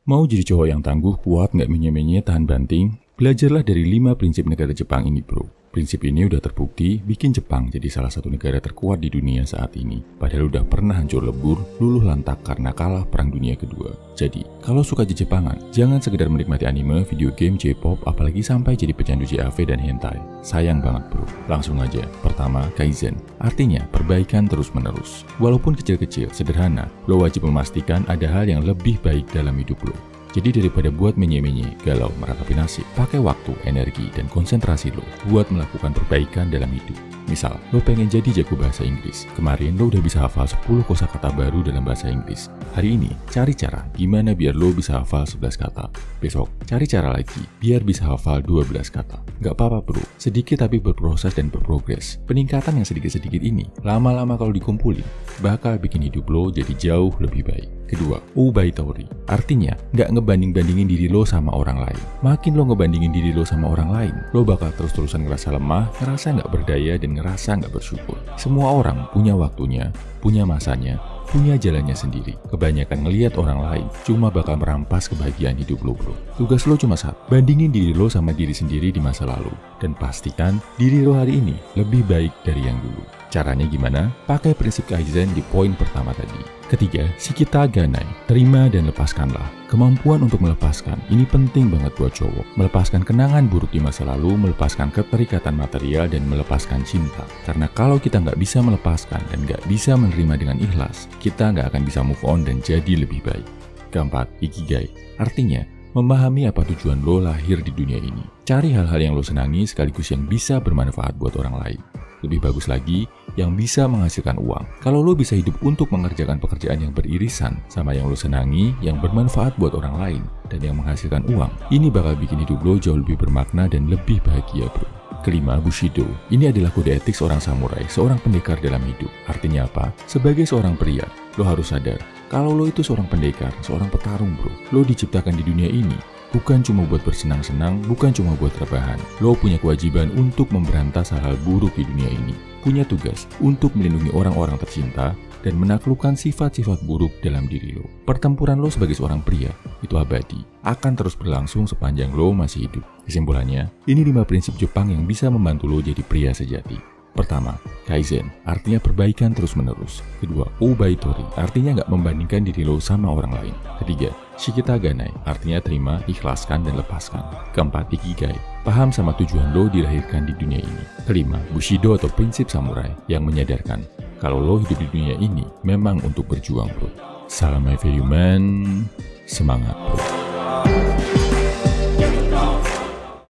Mau jadi cowok yang tangguh, kuat, nggak menye-menye, tahan banting? Belajarlah dari 5 prinsip negara Jepang ini, bro. Prinsip ini udah terbukti bikin Jepang jadi salah satu negara terkuat di dunia saat ini. Padahal udah pernah hancur lebur, luluh lantak karena kalah Perang Dunia Kedua. Jadi, kalau suka Jepangan, jangan sekedar menikmati anime, video game, J-pop, apalagi sampai jadi pecandu JAV dan hentai. Sayang banget, bro. Langsung aja. Pertama, Kaizen. Artinya, perbaikan terus-menerus. Walaupun kecil-kecil, sederhana, lo wajib memastikan ada hal yang lebih baik dalam hidup lo. Jadi daripada buat menye-menye, galau, meratapi nasib, pakai waktu, energi, dan konsentrasi lo buat melakukan perbaikan dalam hidup. Misal, lo pengen jadi jago bahasa Inggris. Kemarin lo udah bisa hafal 10 kosakata baru dalam bahasa Inggris. Hari ini, cari cara gimana biar lo bisa hafal 11 kata. Besok, cari cara lagi biar bisa hafal 12 kata. Gak apa-apa bro, sedikit tapi berproses dan berprogres. Peningkatan yang sedikit-sedikit ini, lama-lama kalau dikumpulin, bakal bikin hidup lo jadi jauh lebih baik. Kedua, ubaitori. Artinya, nggak ngebanding-bandingin diri lo sama orang lain. Makin lo ngebandingin diri lo sama orang lain, lo bakal terus-terusan ngerasa lemah, ngerasa nggak berdaya, dan ngerasa nggak bersyukur. Semua orang punya waktunya, punya masanya, punya jalannya sendiri. Kebanyakan ngelihat orang lain cuma bakal merampas kebahagiaan hidup lo, bro. Tugas lo cuma satu, bandingin diri lo sama diri sendiri di masa lalu. Dan pastikan diri lo hari ini lebih baik dari yang dulu. Caranya gimana? Pakai prinsip Kaizen di poin pertama tadi. Ketiga, Shikita Ganai. Terima dan lepaskanlah. Kemampuan untuk melepaskan, ini penting banget buat cowok. Melepaskan kenangan buruk di masa lalu, melepaskan keterikatan material, dan melepaskan cinta. Karena kalau kita nggak bisa melepaskan dan nggak bisa menerima dengan ikhlas, kita nggak akan bisa move on dan jadi lebih baik. Keempat, Ikigai. Artinya, memahami apa tujuan lo lahir di dunia ini. Cari hal-hal yang lo senangi sekaligus yang bisa bermanfaat buat orang lain. Lebih bagus lagi, yang bisa menghasilkan uang. Kalau lo bisa hidup untuk mengerjakan pekerjaan yang beririsan sama yang lo senangi, yang bermanfaat buat orang lain, dan yang menghasilkan uang, ini bakal bikin hidup lo jauh lebih bermakna dan lebih bahagia, bro. Kelima, Bushido. Ini adalah kode etik seorang samurai, seorang pendekar dalam hidup. Artinya apa? Sebagai seorang pria, lo harus sadar, kalau lo itu seorang pendekar, seorang petarung, bro. Lo diciptakan di dunia ini bukan cuma buat bersenang-senang, bukan cuma buat rebahan. Lo punya kewajiban untuk memberantas hal-hal buruk di dunia ini. Punya tugas untuk melindungi orang-orang tercinta dan menaklukkan sifat-sifat buruk dalam diri lo. Pertempuran lo sebagai seorang pria itu abadi, akan terus berlangsung sepanjang lo masih hidup. Kesimpulannya, ini 5 prinsip Jepang yang bisa membantu lo jadi pria sejati. Pertama, Kaizen, artinya perbaikan terus-menerus. Kedua, ubaitori, artinya nggak membandingkan diri lo sama orang lain. Ketiga, Shikita Ganai, artinya terima, ikhlaskan, dan lepaskan. Keempat, Ikigai, paham sama tujuan lo dilahirkan di dunia ini. Kelima, Bushido atau prinsip samurai, yang menyadarkan kalau lo hidup di dunia ini memang untuk berjuang, bro. Salam my value man, semangat, bro.